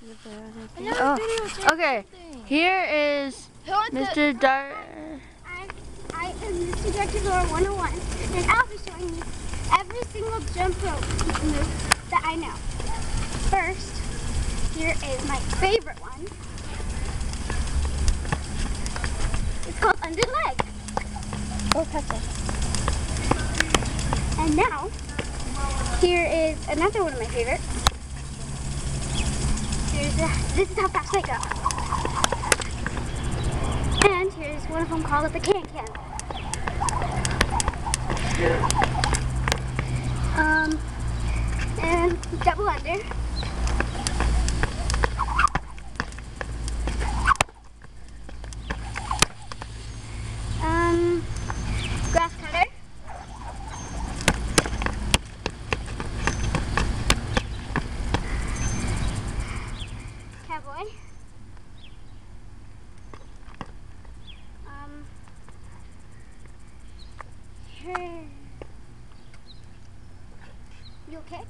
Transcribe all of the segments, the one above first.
Oh, okay. Here is Mr. Dart. I am Mr. Director Laura 101, and I'll be showing you every single jump rope move that I know. First, here is my favorite one. It's called under leg. Oh, touch it. And now, here is another one of my favorites. This is how fast I go. And here's one of them called the can-can. And double under. Grass cutter. Cowboy. Mule kick.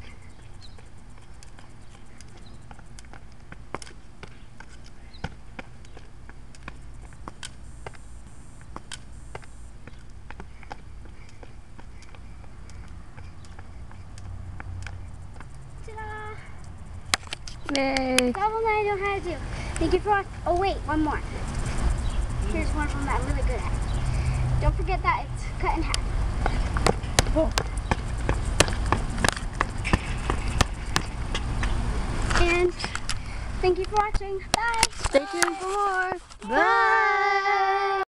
Ta-da! Yay. That one I know how to do. Thank you for watching. Oh wait, one more. Here's one of them that I'm really good at. Don't forget that it's cut in half. Oh. And thank you for watching. Bye. Stay tuned for more. Bye.